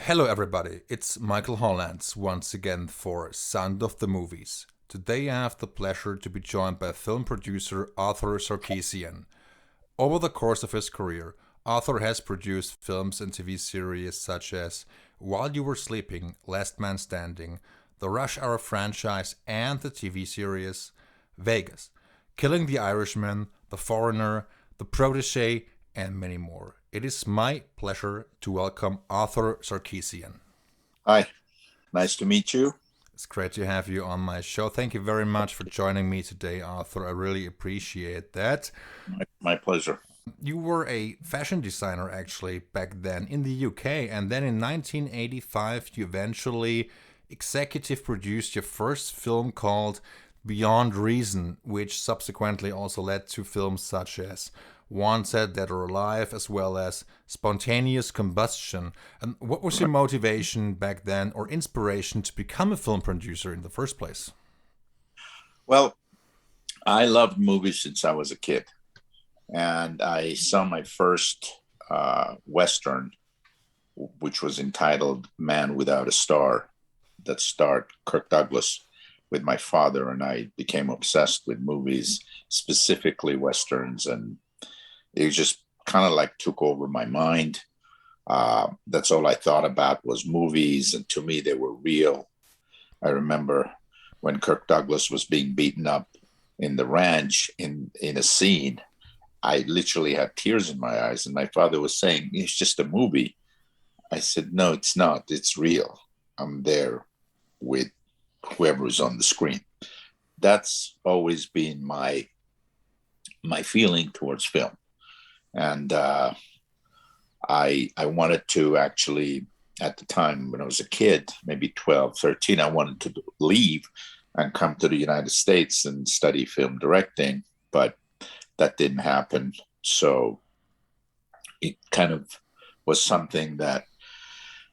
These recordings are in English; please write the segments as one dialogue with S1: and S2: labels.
S1: Hello, everybody. It's Michael Hollands once again for Sound of the Movies. Today I have the pleasure to be joined by film producer Arthur Sarkissian. Over the course of his career, Arthur has produced films and TV series such as While You Were Sleeping, Last Man Standing, the Rush Hour franchise, and the TV series Vegas, Killing the Irishman, The Foreigner, The Protégé, and many more. It is my pleasure to welcome Arthur Sarkissian.
S2: Hi, nice to meet you.
S1: It's great to have you on my show. Thank you very much for joining me today, Arthur. I really appreciate that.
S2: My pleasure.
S1: You were a fashion designer actually back then in the UK, and then in 1985 you eventually executive produced your first film called Beyond Reason, which subsequently also led to films such as Wanted, Dead or Alive, as well as Spontaneous Combustion. And what was your motivation back then or inspiration to become a film producer in the first place?
S2: Well, I loved movies since I was a kid, and I saw my first Western, which was entitled Man Without a Star, that starred Kirk Douglas with my father, and I became obsessed with movies, specifically Westerns, and it just kind of like took over my mind. That's all I thought about was movies, and to me, they were real. I remember when Kirk Douglas was being beaten up in the ranch in a scene, I literally had tears in my eyes, and my father was saying, "It's just a movie." I said, "No, it's not. It's real. I'm there with whoever is on the screen." That's always been my feeling towards film. And I wanted to actually, at the time when I was a kid, maybe 12, 13, I wanted to leave and come to the United States and study film directing, but that didn't happen. So it kind of was something that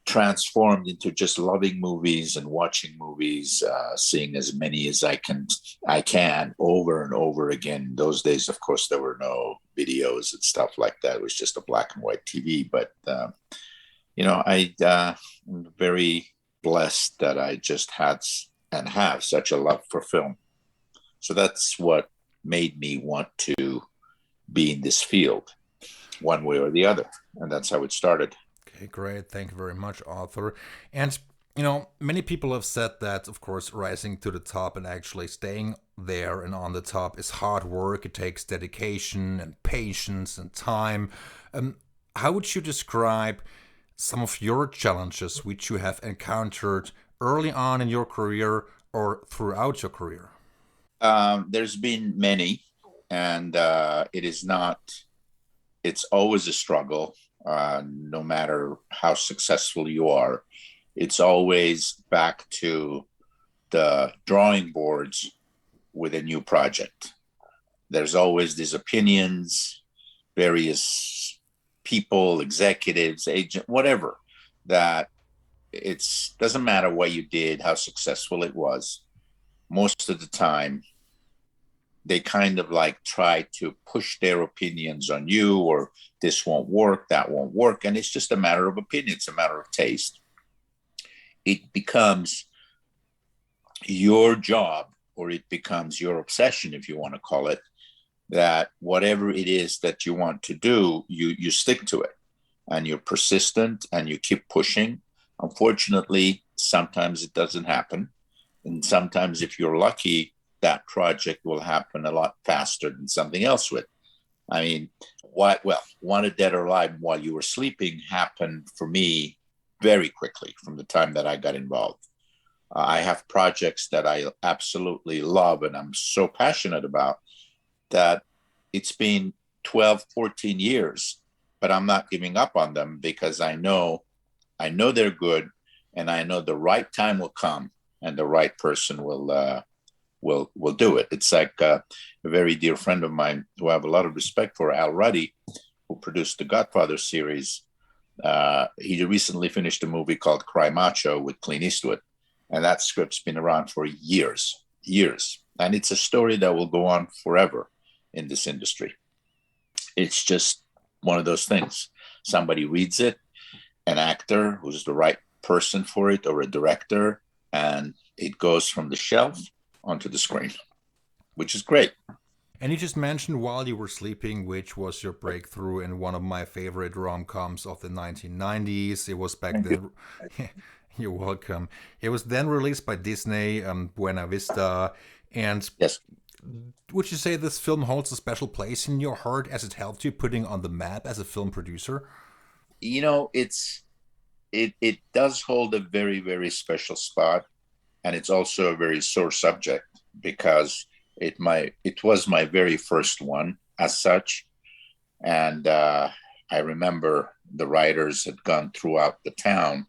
S2: transformed into just loving movies and watching movies, seeing as many as I can over and over again. Those days, of course, there were no videos and stuff like that. It was just a black and white TV. But I'm very blessed that I just had and have such a love for film. So that's what made me want to be in this field, one way or the other, and that's how it started.
S1: Okay, great. Thank you very much, Arthur. And many people have said that, of course, rising to the top and actually staying there and on the top is hard work. It takes dedication and patience and time. How would you describe some of your challenges which you have encountered early on in your career or throughout your career?
S2: There's been many, and it's always a struggle, no matter how successful you are. It's always back to the drawing boards with a new project. There's always these opinions, various people, executives, agent, whatever, that it's doesn't matter what you did, how successful it was. Most of the time, they kind of like try to push their opinions on you, or this won't work, that won't work. And it's just a matter of opinion. It's a matter of taste. It becomes your job, or it becomes your obsession, if you want to call it, that whatever it is that you want to do, you stick to it, and you're persistent and you keep pushing. Unfortunately, sometimes it doesn't happen. And sometimes if you're lucky, that project will happen a lot faster than something else would. I mean, Wanted Dead or Alive, While You Were Sleeping happened for me very quickly from the time that I got involved. I have projects that I absolutely love and I'm so passionate about that it's been 12, 14 years, but I'm not giving up on them because I know they're good, and I know the right time will come and the right person will do it. It's like a very dear friend of mine who I have a lot of respect for, Al Ruddy, who produced the Godfather series. He recently finished a movie called Cry Macho with Clint Eastwood, and that script's been around for years, and it's a story that will go on forever in this industry. It's just one of those things. Somebody reads it an actor who's the right person for it or a director, and it goes from the shelf onto the screen, which is great.
S1: And you just mentioned While You Were Sleeping, which was your breakthrough in one of my favorite rom-coms of the 1990s. It was back
S2: Thank you.
S1: then. You're welcome. It was then released by Disney, Buena Vista. And
S2: Yes.
S1: would you say this film holds a special place in your heart as it helped you putting on the map as a film producer?
S2: You know, it does hold a very, very special spot. And it's also a very sore subject because it was my very first one as such. And I remember the writers had gone throughout the town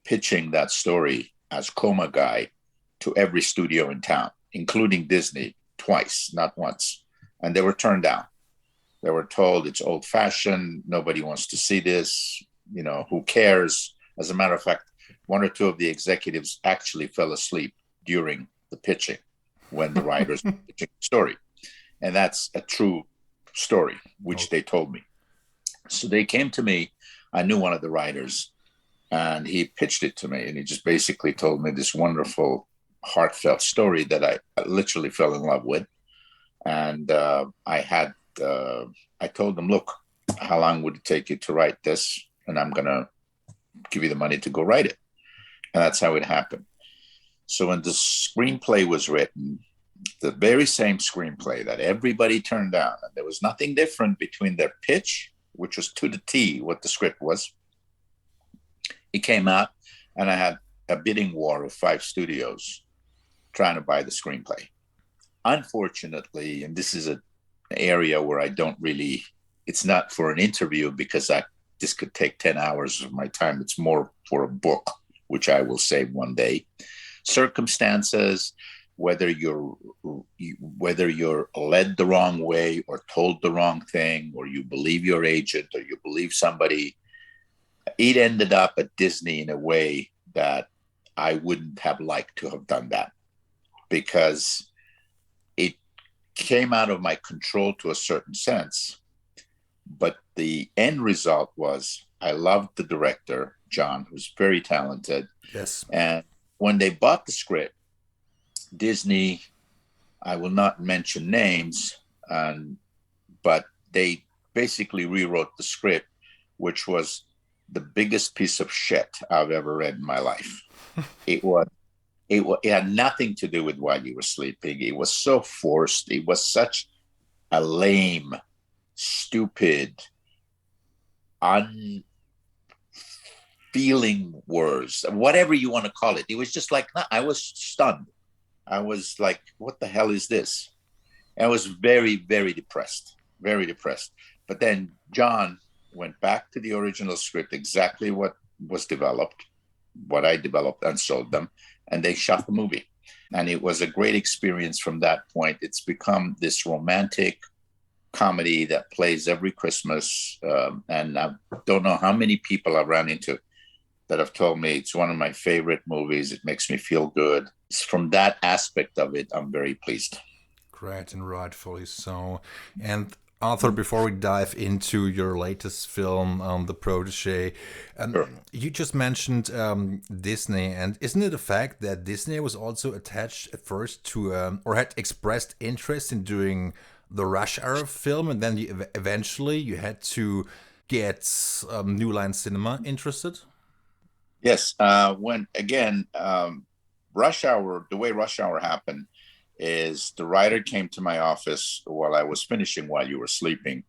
S2: pitching that story as coma guy to every studio in town, including Disney, twice, not once. And they were turned down. They were told it's old fashioned. Nobody wants to see this. You know, who cares? As a matter of fact, one or two of the executives actually fell asleep during the pitching when the writers were pitching the story. And that's a true story, which they told me. So they came to me. I knew one of the writers, and he pitched it to me. And he just basically told me this wonderful, heartfelt story that I literally fell in love with. And I told them, look, how long would it take you to write this? And I'm going to give you the money to go write it. And that's how it happened. So when the screenplay was written, the very same screenplay that everybody turned down, and there was nothing different between their pitch, which was to the T what the script was. It came out, and I had a bidding war of 5 studios trying to buy the screenplay. Unfortunately, and this is an area where I don't really, it's not for an interview because this could take 10 hours of my time. It's more for a book, which I will save one day. Circumstances, whether you're led the wrong way or told the wrong thing, or you believe your agent or you believe somebody, it ended up at Disney in a way that I wouldn't have liked to have done that, because it came out of my control to a certain sense. But the end result was I loved the director, John, who's very talented.
S1: Yes.
S2: And when they bought the script, Disney, I will not mention names, but they basically rewrote the script, which was the biggest piece of shit I've ever read in my life. It had nothing to do with While You Were Sleeping. It was so forced. It was such a lame, stupid, unfeeling words, whatever you want to call it. It was just like, I was stunned. I was like, what the hell is this? And I was very, very depressed, very depressed. But then John went back to the original script, exactly what was developed, what I developed and sold them, and they shot the movie. And it was a great experience from that point. It's become this romantic comedy that plays every Christmas. And I don't know how many people I've run into that have told me it's one of my favorite movies. It makes me feel good. From that aspect of it, I'm very pleased.
S1: Great, and rightfully so. And Arthur, before we dive into your latest film, The Protégé,
S2: Sure.
S1: you just mentioned Disney, and isn't it a fact that Disney was also attached at first to, or had expressed interest in doing the Rush Hour film, and then eventually you had to get New Line Cinema interested?
S2: Yes. Rush Hour, the way Rush Hour happened is the writer came to my office while I was finishing While You Were Sleeping,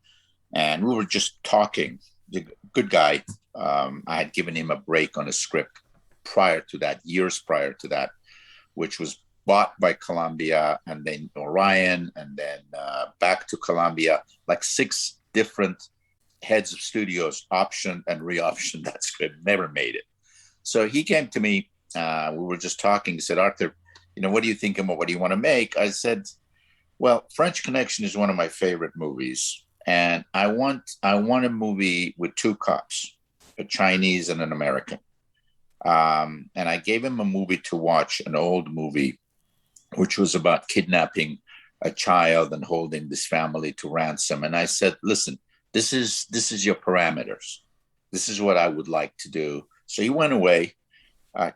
S2: and we were just talking. The good guy. I had given him a break on a script prior to that, years prior to that, which was bought by Columbia and then Orion and then back to Columbia. Like 6 different heads of studios optioned and re-optioned that script, never made it. So he came to me. We were just talking. He said, Arthur, what do you think about what do you want to make? I said, well, French Connection is one of my favorite movies. And I want a movie with 2 cops, a Chinese and an American. And I gave him a movie to watch, an old movie, which was about kidnapping a child and holding this family to ransom. And I said, listen, this is your parameters. This is what I would like to do. So he went away,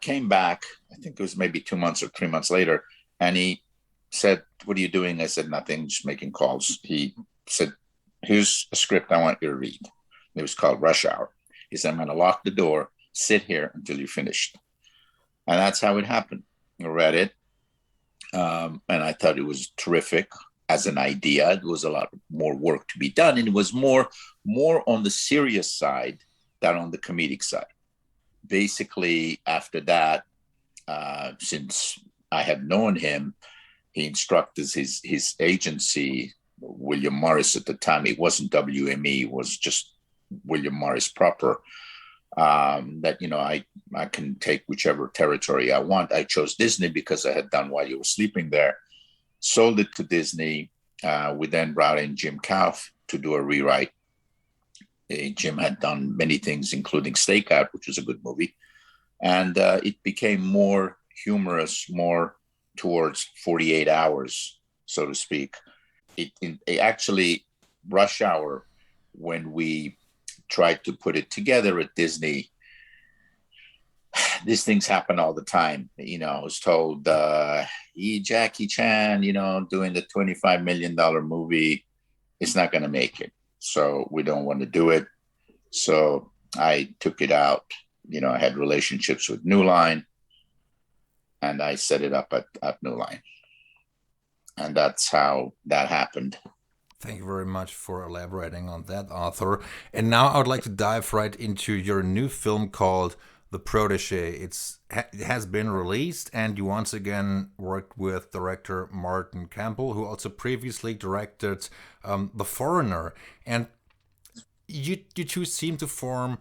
S2: came back. I think it was maybe 2 months or 3 months later. And he said, "What are you doing?" I said, "Nothing, just making calls." He said, "Here's a script I want you to read." It was called Rush Hour. He said, "I'm going to lock the door, sit here until you're finished." And that's how it happened. I read it. And I thought it was terrific as an idea. It was a lot more work to be done. And it was more on the serious side than on the comedic side. Basically, after that, since I had known him, he instructed his agency, William Morris at the time. It wasn't WME, it was just William Morris proper. That, I can take whichever territory I want. I chose Disney because I had done While You Were Sleeping there. Sold it to Disney. We then brought in Jim Kauf to do a rewrite. Jim had done many things, including Stakeout, which was a good movie. And it became more humorous, more towards 48 hours, so to speak. It actually, Rush Hour, when we tried to put it together at Disney, these things happen all the time. I was told, Jackie Chan, doing the $25 million movie, it's not going to make it. So we don't want to do it. So I took it out. I had relationships with New Line, and I set it up at New Line. And that's how that happened.
S1: Thank you very much for elaborating on that, Arthur. And now I would like to dive right into your new film called The Protégé. It has been released, and you once again worked with director Martin Campbell, who also previously directed The Foreigner. And you two seem to form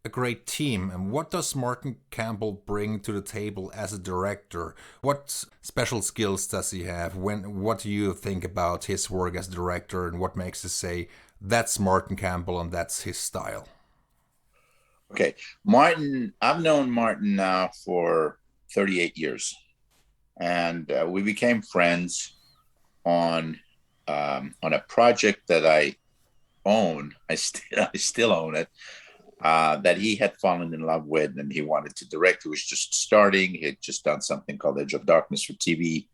S1: a great team. And what does Martin Campbell bring to the table as a director? What special skills does he have? What do you think about his work as a director, and what makes you say that's Martin Campbell and that's his style?
S2: Okay, Martin, I've known Martin now for 38 years, and we became friends on a project that I own. I still own it. That he had fallen in love with and he wanted to direct. He was just starting. He had just done something called Edge of Darkness for TV.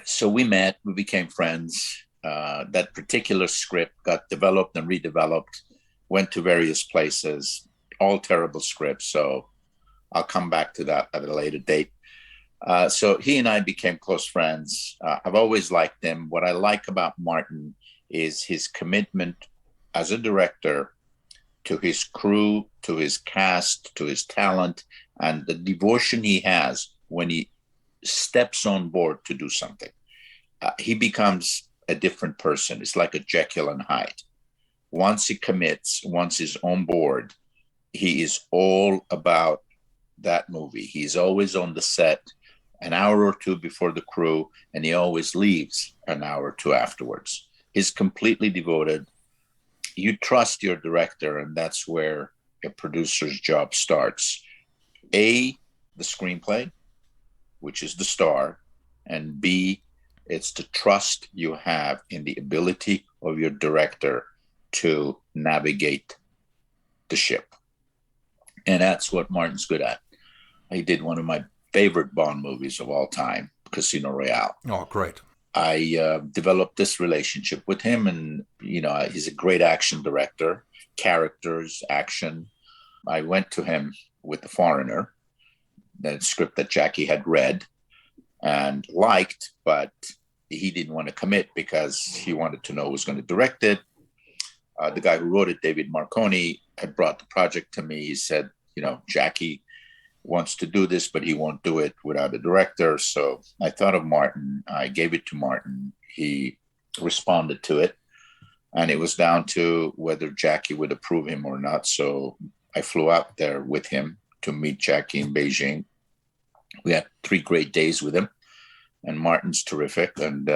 S2: So we met, we became friends. That particular script got developed and redeveloped, went to various places, all terrible scripts. So I'll come back to that at a later date. So he and I became close friends. I've always liked him. What I like about Martin is his commitment as a director to his crew, to his cast, to his talent, and the devotion he has when he steps on board to do something. He becomes a different person. It's like a Jekyll and Hyde. Once he commits, once he's on board, he is all about that movie. He's always on the set an hour or two before the crew, and he always leaves an hour or two afterwards. He's completely devoted. You trust your director, and that's where a producer's job starts. A, the screenplay, which is the star, and B, it's the trust you have in the ability of your director to navigate the ship. And that's what Martin's good at. He did one of my favorite Bond movies of all time, Casino Royale.
S1: Oh, great.
S2: I developed this relationship with him, and he's a great action director, characters, action. I went to him with The Foreigner, the script that Jackie had read and liked, but he didn't want to commit because he wanted to know who was going to direct it. The guy who wrote it, David Marconi, had brought the project to me. He said, Jackie wants to do this, but he won't do it without a director. So I thought of Martin. I gave it to Martin. He responded to it. And it was down to whether Jackie would approve him or not. So I flew out there with him to meet Jackie in Beijing. We had 3 great days with him. And Martin's terrific. And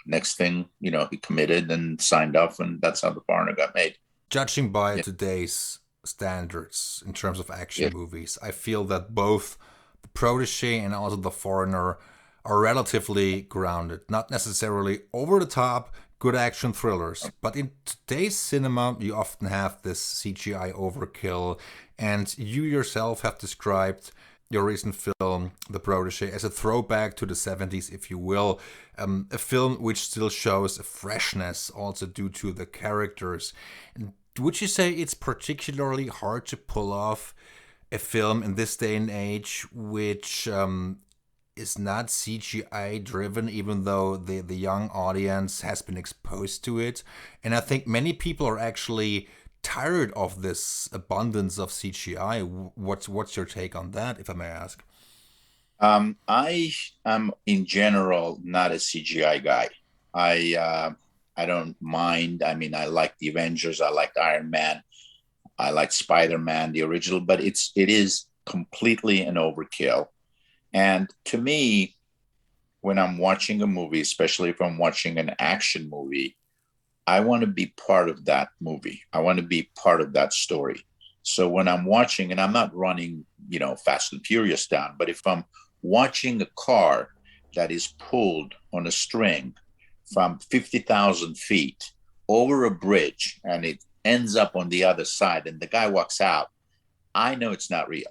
S2: next thing, he committed and signed off. And that's how The Foreigner got made.
S1: Judging by today's standards in terms of action movies, I feel that both The Protégé and also The Foreigner are relatively grounded, not necessarily over the top, good action thrillers. But in today's cinema, you often have this CGI overkill, and you yourself have described your recent film, The Protégé, as a throwback to the 70s, if you will. A film which still shows a freshness, also due to the characters. Would you say it's particularly hard to pull off a film in this day and age which is not CGI driven, even though the young audience has been exposed to it? And I think many people are actually tired of this abundance of CGI. What's your take on that, if I may ask?
S2: I am in general not a CGI guy. I don't mind. I mean, I like the Avengers. I like Iron Man. I like Spider-Man, the original, but it is completely an overkill. And to me, when I'm watching a movie, especially if I'm watching an action movie, I want to be part of that movie. I want to be part of that story. So when I'm watching, and I'm not running, Fast and Furious down, but if I'm watching a car that is pulled on a string from 50,000 feet over a bridge and it ends up on the other side and the guy walks out, I know it's not real.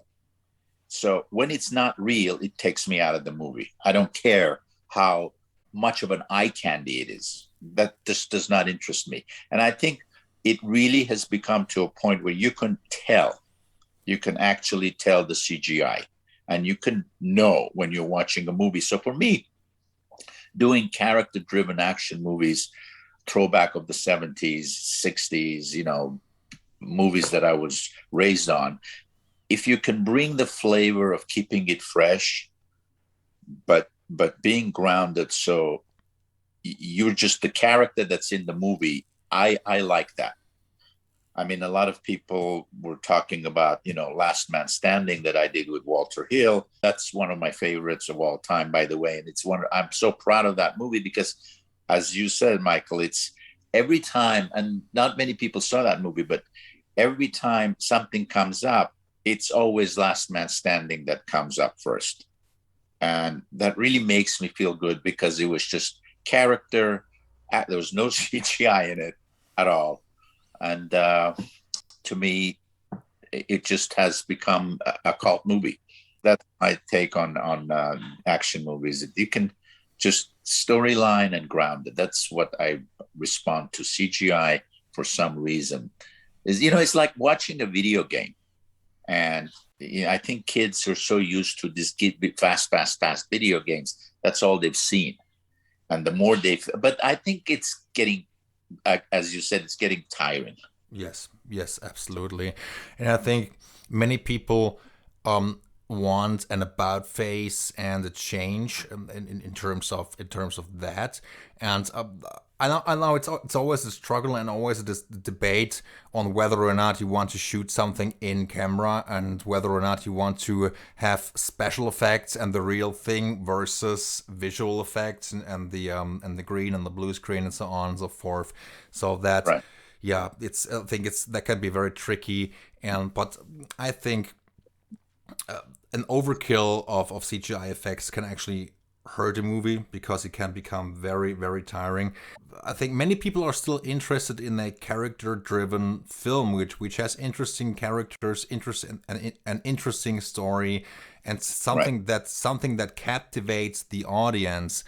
S2: So when it's not real, it takes me out of the movie. I don't care how much of an eye candy it is. That just does not interest me. And I think it really has become to a point where you can actually tell the CGI, and you can know when you're watching a movie. So for me, doing character-driven action movies, throwback of the 70s, 60s, movies that I was raised on, if you can bring the flavor of keeping it fresh, but being grounded, so you're just the character that's in the movie, I like that. I mean, a lot of people were talking about, Last Man Standing that I did with Walter Hill. That's one of my favorites of all time, by the way. And I'm so proud of that movie because, as you said, Michael, it's every time, and not many people saw that movie, but every time something comes up, it's always Last Man Standing that comes up first. And that really makes me feel good because it was just character. There was no CGI in it at all. And to me, it just has become a cult movie. That's my take on action movies. You can just storyline and grounded. That's what I respond to. CGI, for some reason, it's like watching a video game. And I think kids are so used to this fast video games. That's all they've seen. And the more but I think it's getting, as you said, it's getting tiring.
S1: Yes, absolutely. And I think many people want an about face and a change in terms of that. And I know it's always a struggle and always this debate on whether or not you want to shoot something in camera and whether or not you want to have special effects and the real thing versus visual effects and the green and the blue screen and so on and so forth. So that,
S2: right.
S1: Yeah, I think that can be very tricky. But I think an overkill of CGI effects can actually hurt a movie because it can become very, very tiring. I think many people are still interested in a character-driven film which has interesting characters, an interesting story, and something that captivates the audience.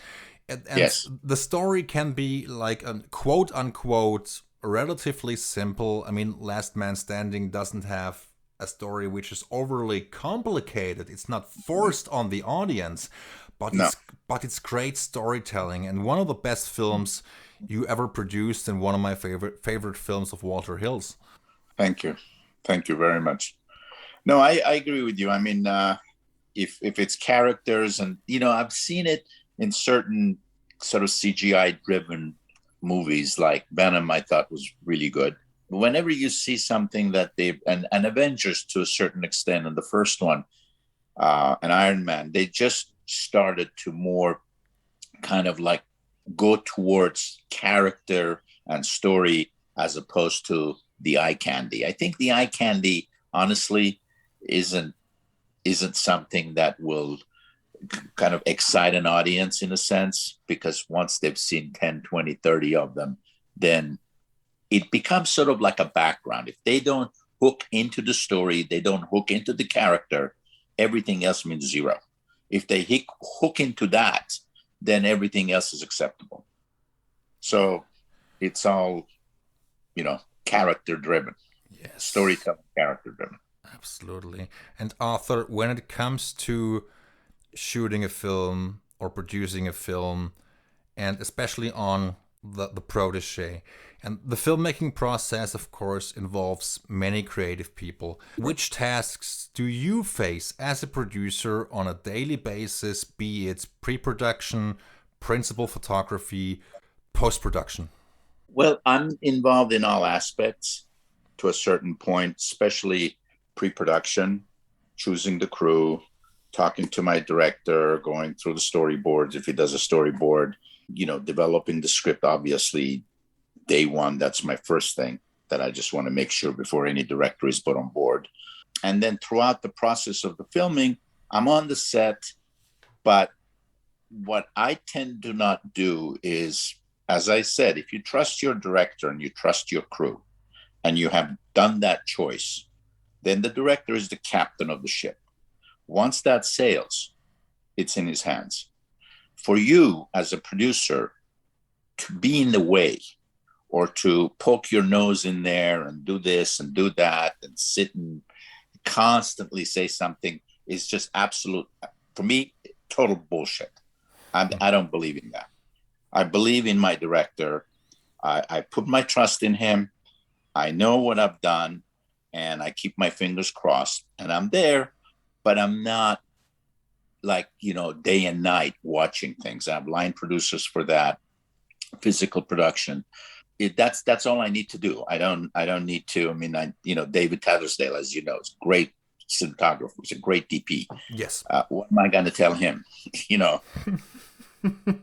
S1: And
S2: yes.
S1: The story can be like a quote unquote relatively simple. I mean, Last Man Standing doesn't have a story which is overly complicated. It's not forced on the audience, but it's great storytelling and one of the best films you ever produced and one of my favorite films of Walter Hill's.
S2: Thank you very much. No, I agree with you. I mean, if it's characters, and I've seen it in certain sort of CGI driven movies like Venom, I thought was really good. Whenever you see something that and Avengers to a certain extent, and the first one, and Iron Man, they just started to more kind of like go towards character and story as opposed to the eye candy. I think the eye candy, honestly, isn't something that will kind of excite an audience in a sense, because once they've seen 10, 20, 30 of them, then it becomes sort of like a background. If they don't hook into the story, they don't hook into the character, everything else means zero. If they hook into that, then everything else is acceptable. So it's all, character driven.
S1: Yes.
S2: Storytelling, character driven.
S1: Absolutely. And Arthur, when it comes to shooting a film or producing a film, and especially on the Protégé, and the filmmaking process, of course, involves many creative people. Which tasks do you face as a producer on a daily basis, be it pre-production, principal photography, post-production?
S2: Well, I'm involved in all aspects to a certain point, especially pre-production, choosing the crew, talking to my director, going through the storyboards if he does a storyboard, developing the script, obviously, day one. That's my first thing that I just want to make sure before any director is put on board. And then throughout the process of the filming, I'm on the set, but what I tend to not do is, as I said, if you trust your director and you trust your crew and you have done that choice, then the director is the captain of the ship. Once that sails, it's in his hands. For you as a producer to be in the way or to poke your nose in there and do this and do that and sit and constantly say something is just absolute, for me, total bullshit. I don't believe in that. I believe in my director. I put my trust in him. I know what I've done, and I keep my fingers crossed, and I'm there, but I'm not like, day and night watching things. I have line producers for that, physical production. That's all I need to do. I don't need to. I mean, David Tattersdale, as you know, is a great cinematographer. He's a great DP.
S1: Yes.
S2: What am I going to tell him? He knows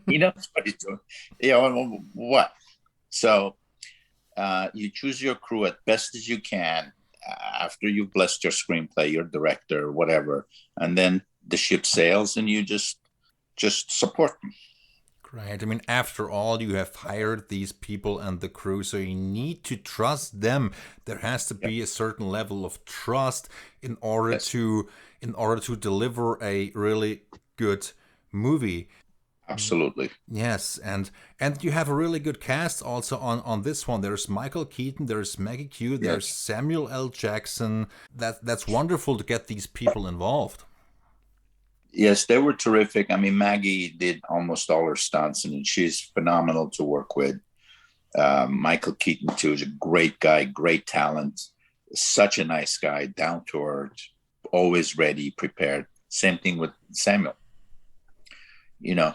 S2: what he's doing. What? So you choose your crew as best as you can after you've blessed your screenplay, your director, whatever, and then the ship sails, and you just support them.
S1: Right. I mean, after all, you have hired these people and the crew, so you need to trust them. There has to be a certain level of trust in order to deliver a really good movie.
S2: Absolutely.
S1: Yes, and you have a really good cast also on this one. There's Michael Keaton, there's Maggie Q, there's Samuel L. Jackson. That's wonderful to get these people involved.
S2: Yes, they were terrific. I mean, Maggie did almost all her stunts, and she's phenomenal to work with. Michael Keaton, too, is a great guy, great talent, such a nice guy, down to earth, always ready, prepared. Same thing with Samuel. I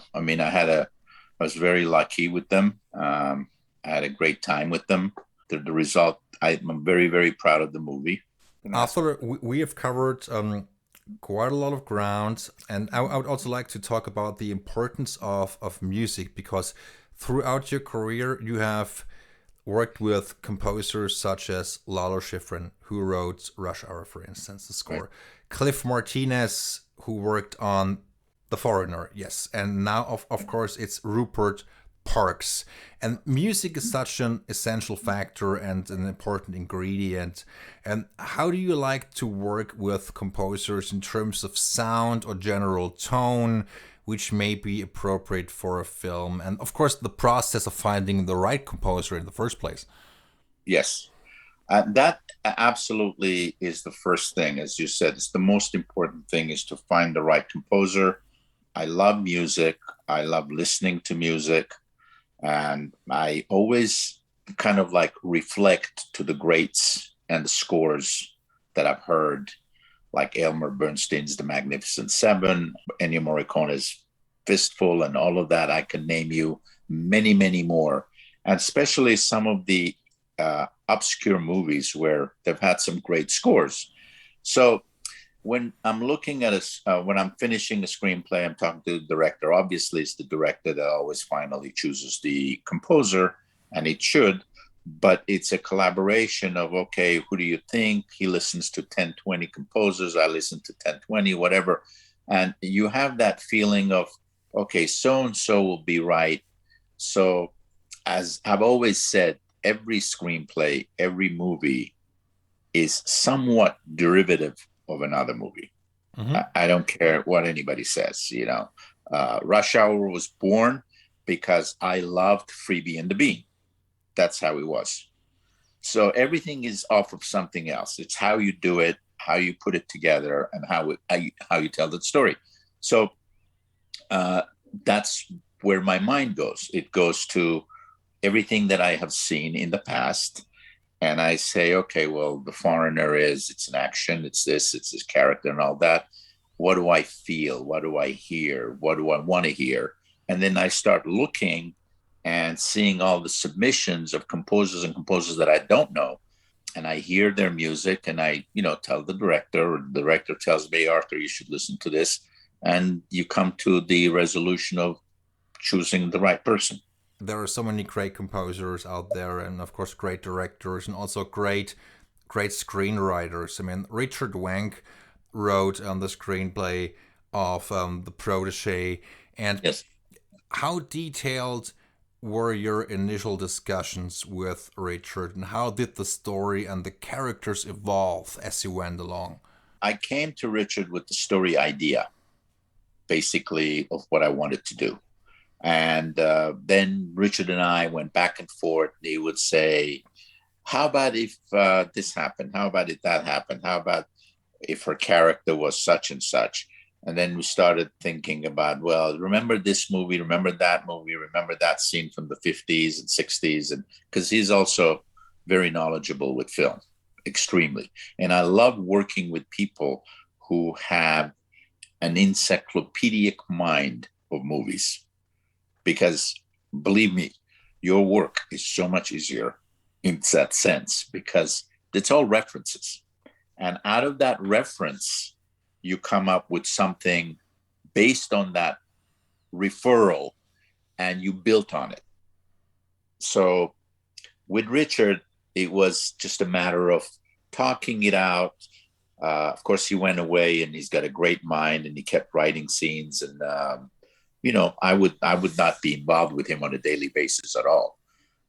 S2: was very lucky with them. I had a great time with them. The result, I'm very, very proud of the movie.
S1: Arthur, we have covered quite a lot of ground, and I would also like to talk about the importance of music, because throughout your career you have worked with composers such as Lalo Schifrin, who wrote Rush Hour, for instance, the score, right. Cliff Martinez, who worked on The Foreigner, yes, and now of course it's Rupert Parks. And music is such an essential factor and an important ingredient. And how do you like to work with composers in terms of sound or general tone, which may be appropriate for a film? And of course, the process of finding the right composer in the first place.
S2: Yes, that absolutely is the first thing. As you said, it's the most important thing, is to find the right composer. I love music. I love listening to music. And I always kind of like reflect to the greats and the scores that I've heard, like Elmer Bernstein's The Magnificent Seven, Ennio Morricone's Fistful, and all of that. I can name you many, many more. And especially some of the obscure movies where they've had some great scores. So when I'm looking at when I'm finishing a screenplay, I'm talking to the director. Obviously, it's the director that always finally chooses the composer, and it should, but it's a collaboration of, okay, who do you think? He listens to 10, 20 composers. I listen to 10, 20, whatever. And you have that feeling of, okay, so and so will be right. So, as I've always said, every screenplay, every movie is somewhat derivative of another movie.
S1: Mm-hmm.
S2: I don't care what anybody says. Rush Hour was born because I loved Freebie and the Bean. That's how it was. So everything is off of something else. It's how you do it, how you put it together, and how you tell the story. So that's where my mind goes. It goes to everything that I have seen in the past. And I say, okay, well, The Foreigner it's an action, it's this character and all that. What do I feel? What do I hear? What do I want to hear? And then I start looking and seeing all the submissions of composers and composers that I don't know. And I hear their music and I, tell the director, or the director tells me, Arthur, you should listen to this. And you come to the resolution of choosing the right person.
S1: There are so many great composers out there, and of course great directors, and also great screenwriters. I mean, Richard Wang wrote the screenplay of the Protégé. And
S2: yes.
S1: How detailed were your initial discussions with Richard, and how did the story and the characters evolve as you went along?
S2: I came to Richard with the story idea, basically, of what I wanted to do. And then Richard and I went back and forth. He would say, how about if this happened? How about if that happened? How about if her character was such and such? And then we started thinking about, well, remember this movie, remember that movie, remember that scene from the 50s and 60s. And because he's also very knowledgeable with film, extremely. And I love working with people who have an encyclopedic mind of movies. Because believe me, your work is so much easier in that sense because it's all references. And out of that reference, you come up with something based on that referral and you built on it. So with Richard, it was just a matter of talking it out. Of course, he went away and he's got a great mind and he kept writing scenes and, I would not be involved with him on a daily basis at all,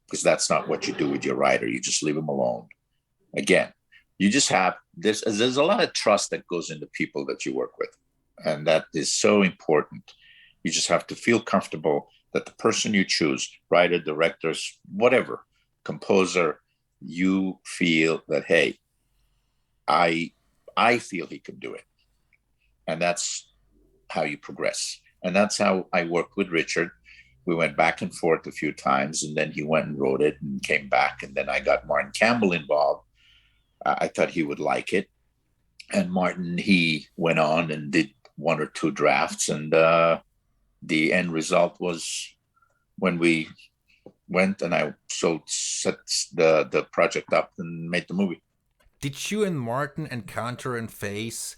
S2: because that's not what you do with your writer. You just leave him alone. Again, you just have there's a lot of trust that goes into people that you work with, and that is so important. You just have to feel comfortable that the person you choose, writer, directors, whatever, composer, you feel that, hey, I feel he can do it, and that's how you progress. And that's how I worked with Richard. We went back and forth a few times, and then he went and wrote it and came back. And then I got Martin Campbell involved. I thought he would like it. And Martin, he went on and did one or two drafts. And the end result was when we went and I set the project up and made the movie.
S1: Did you and Martin encounter and face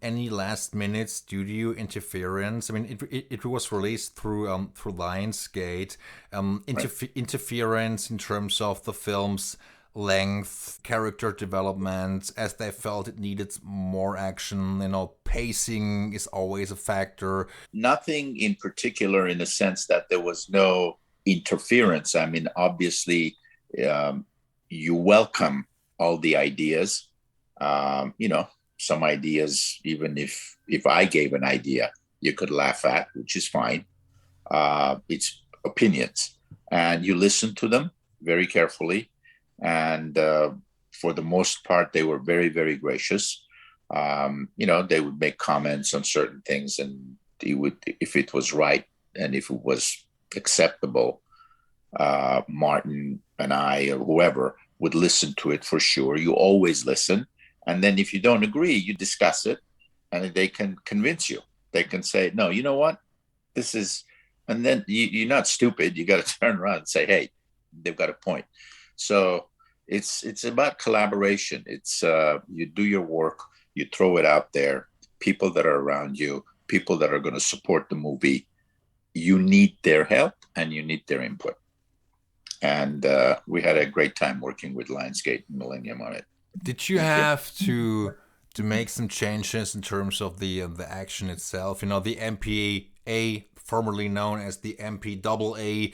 S1: any last-minute studio interference? I mean, it was released through Lionsgate. Interference in terms of the film's length, character development, as they felt it needed more action. Pacing is always a factor.
S2: Nothing in particular, in the sense that there was no interference. I mean, obviously, you welcome all the ideas. Some ideas, even if I gave an idea, you could laugh at, which is fine. It's opinions, and you listen to them very carefully. And for the most part, they were very, very gracious. They would make comments on certain things, and he would, if it was right and if it was acceptable, Martin and I or whoever would listen to it for sure. You always listen. And then if you don't agree, you discuss it, and they can convince you. They can say, no, you know what? This is, and then you're not stupid. You got to turn around and say, hey, they've got a point. So it's about collaboration. It's you do your work, you throw it out there, people that are around you, people that are going to support the movie, you need their help and you need their input. And we had a great time working with Lionsgate and Millennium on it.
S1: Did you have to to make some changes in terms of the action itself. You know, the MPA, formerly known as the MPAA,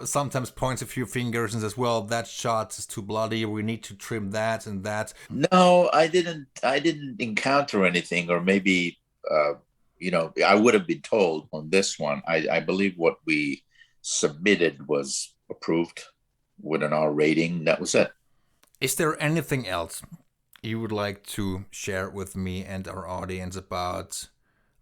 S1: sometimes points a few fingers and says, "Well, that shot is too bloody. We need to trim that and that."
S2: No, I didn't. I didn't encounter anything, or maybe I would have been told on this one. I believe what we submitted was approved with an R rating. That was it.
S1: Is there anything else you would like to share with me and our audience about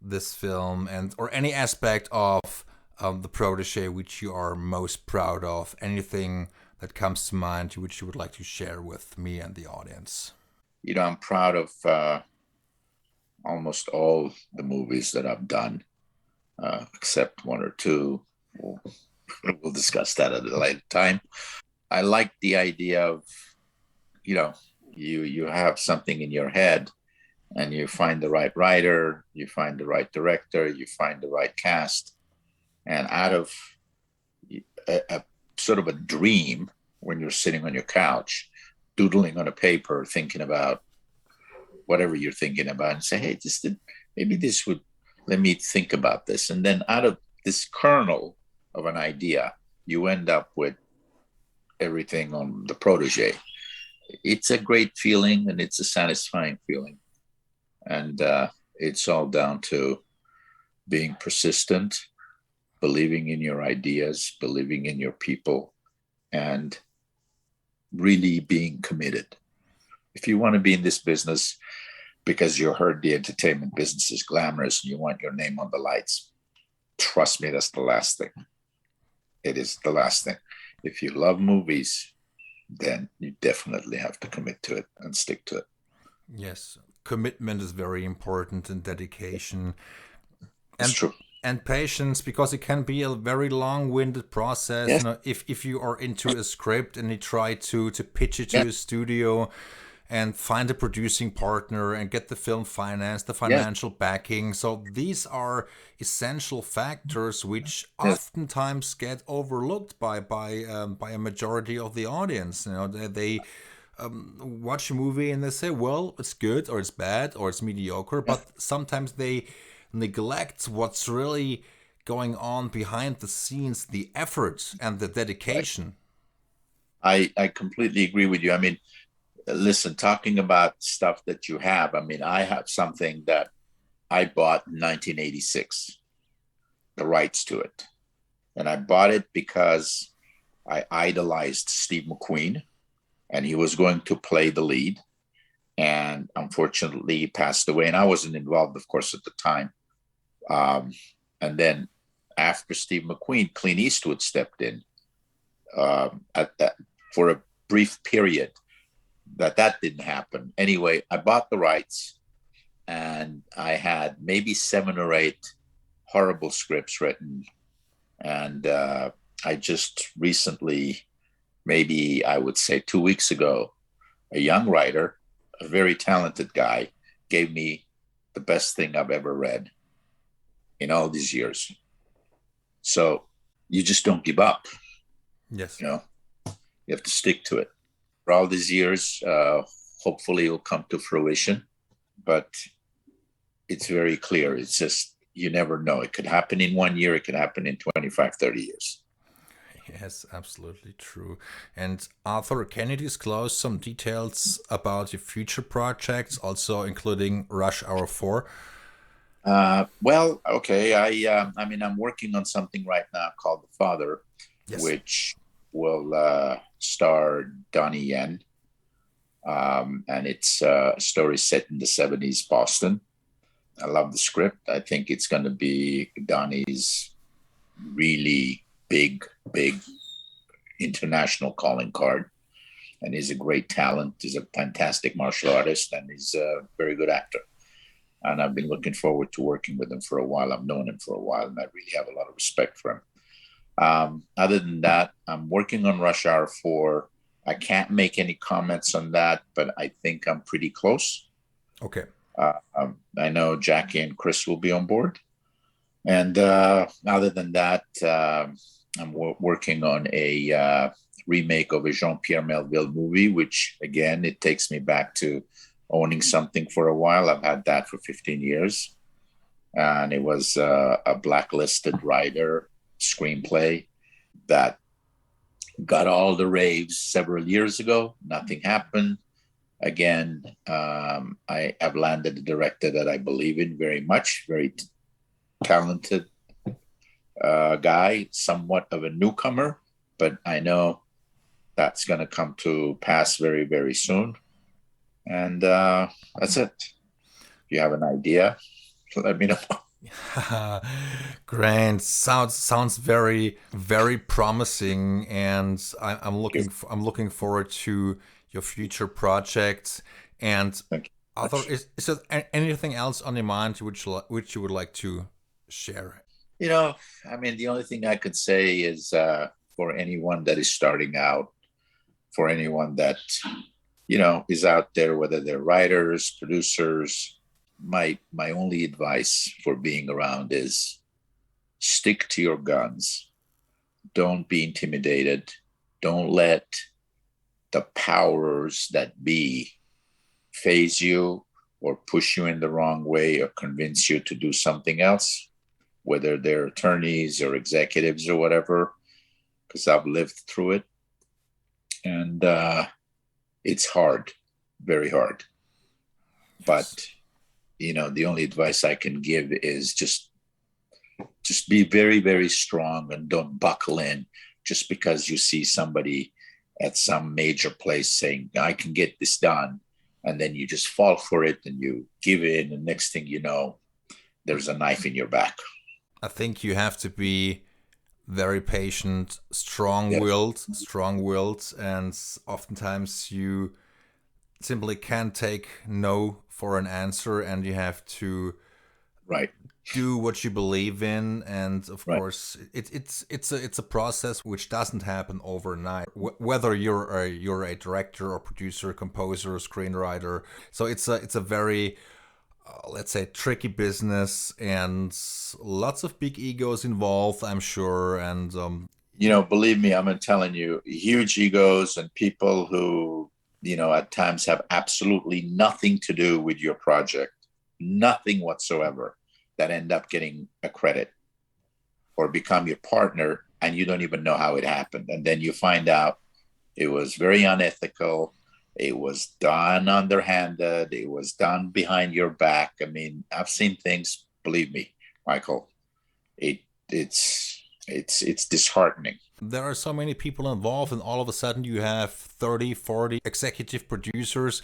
S1: this film, and or any aspect of the Protégé which you are most proud of? Anything that comes to mind which you would like to share with me and the audience?
S2: I'm proud of almost all the movies that I've done, except one or two. We'll discuss that at a later time. I like the idea of, you have something in your head and you find the right writer, you find the right director, you find the right cast. And out of a sort of a dream, when you're sitting on your couch, doodling on a paper, thinking about whatever you're thinking about, and say, hey, maybe this would, let me think about this. And then out of this kernel of an idea, you end up with everything on the Protégé. It's a great feeling, and it's a satisfying feeling. And it's all down to being persistent, believing in your ideas, believing in your people, and really being committed. If you want to be in this business because you heard the entertainment business is glamorous and you want your name on the lights, trust me, that's the last thing. It is the last thing. If you love movies, then you definitely have to commit to it and stick to it.
S1: Yes, commitment is very important, and dedication.
S2: That's true.
S1: And patience, because it can be a very long-winded process.
S2: Yes.
S1: If you are into a script and you try to pitch it to a studio and find a producing partner and get the film financed, the financial backing. So these are essential factors which oftentimes get overlooked by a majority of the audience. They watch a movie and they say, well, it's good or it's bad or it's mediocre, but sometimes they neglect what's really going on behind the scenes, the effort and the dedication.
S2: I completely agree with you. I mean, listen, talking about stuff that you have, I mean, I have something that I bought in 1986, the rights to it. And I bought it because I idolized Steve McQueen, and he was going to play the lead. And unfortunately, he passed away. And I wasn't involved, of course, at the time. And then after Steve McQueen, Clint Eastwood stepped in for a brief period. That didn't happen. Anyway, I bought the rights, and I had maybe 7 or 8 horrible scripts written. And I just recently, maybe I would say 2 weeks ago, a young writer, a very talented guy, gave me the best thing I've ever read in all these years. So you just don't give up.
S1: Yes.
S2: You have to stick to it. For all these years, hopefully it will come to fruition, but it's very clear. It's just, you never know. It could happen in 1 year. It could happen in 25, 30 years.
S1: Yes, absolutely true. And Arthur, can you disclose some details about your future projects, also including Rush Hour 4?
S2: Well, okay. I mean, I'm working on something right now called The Father, which will star Donnie Yen. And it's a story set in the 70s Boston. I love the script. I think it's going to be Donnie's really big international calling card. And he's a great talent. He's a fantastic martial artist, and he's a very good actor. And I've been looking forward to working with him for a while. I've known him for a while, and I really have a lot of respect for him. Other than that, I'm working on Rush Hour 4. I can't make any comments on that, but I think I'm pretty close.
S1: Okay.
S2: I know Jackie and Chris will be on board. And other than that, I'm working on a remake of a Jean-Pierre Melville movie, which, again, it takes me back to owning something for a while. I've had that for 15 years. And it was a blacklisted writer screenplay that got all the raves several years ago. Nothing happened. Again, I have landed a director that I believe in very much, very talented guy, somewhat of a newcomer, but I know that's going to come to pass very, very soon. And that's it. If you have an idea, let me know.
S1: Great. Sounds very very promising, and I'm looking forward to your future projects. And Arthur, is there anything else on your mind which you would like to share?
S2: I mean, the only thing I could say is for anyone that is starting out, for anyone that is out there, whether they're writers, producers, my only advice for being around is stick to your guns. Don't be intimidated. Don't let the powers that be phase you or push you in the wrong way or convince you to do something else, whether they're attorneys or executives or whatever, because I've lived through it. And it's hard, very hard. Yes. But, the only advice I can give is just be very, very strong and don't buckle in just because you see somebody at some major place saying, I can get this done. And then you just fall for it and you give in. And next thing you know, there's a knife in your back.
S1: I think you have to be very patient, strong-willed, and oftentimes you simply can't take no for an answer, and you have to do what you believe in. And of course, it's a process which doesn't happen overnight. Whether you're a director or producer, composer, screenwriter, so it's a very let's say tricky business, and lots of big egos involved, I'm sure. And
S2: believe me, I'm telling you, huge egos and people who at times have absolutely nothing to do with your project, nothing whatsoever, that end up getting a credit or become your partner, and you don't even know how it happened. And then you find out it was very unethical. It was done underhanded. It was done behind your back. I mean, I've seen things, believe me, Michael, it's disheartening.
S1: There are so many people involved, and all of a sudden you have 30, 40 executive producers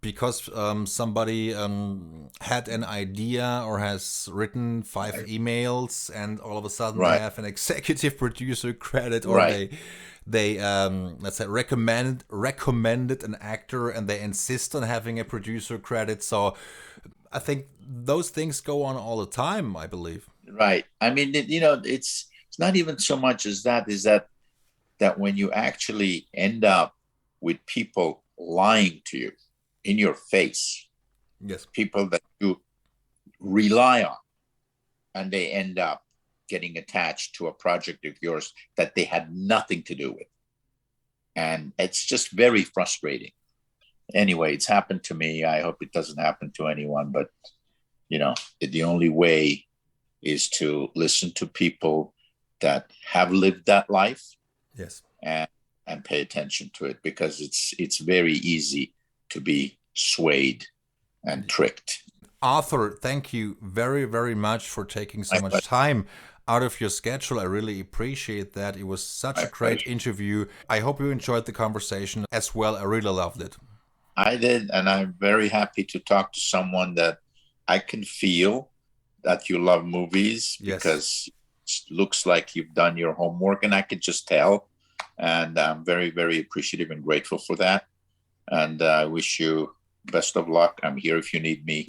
S1: because somebody had an idea or has written 5 emails, and all of a sudden they have an executive producer credit, or they let's say recommended an actor and they insist on having a producer credit. So I think those things go on all the time, I believe.
S2: Right. I mean, it's not even so much as that, is that when you actually end up with people lying to you in your face, people that you rely on, and they end up getting attached to a project of yours that they had nothing to do with. And it's just very frustrating. Anyway, it's happened to me. I hope it doesn't happen to anyone, but the only way is to listen to people that have lived that life, and pay attention to it, because it's very easy to be swayed and tricked.
S1: Arthur, thank you very, very much for taking so much time out of your schedule. I really appreciate that. It was such a great interview. I hope you enjoyed the conversation as well. I really loved it.
S2: I did, and I'm very happy to talk to someone that I can feel that you love movies, because it looks like you've done your homework, and I could just tell. And I'm very, very appreciative and grateful for that. And I wish you best of luck. I'm here if you need me.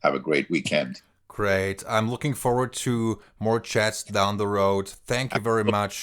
S2: Have a great weekend.
S1: Great. I'm looking forward to more chats down the road. Thank you very much.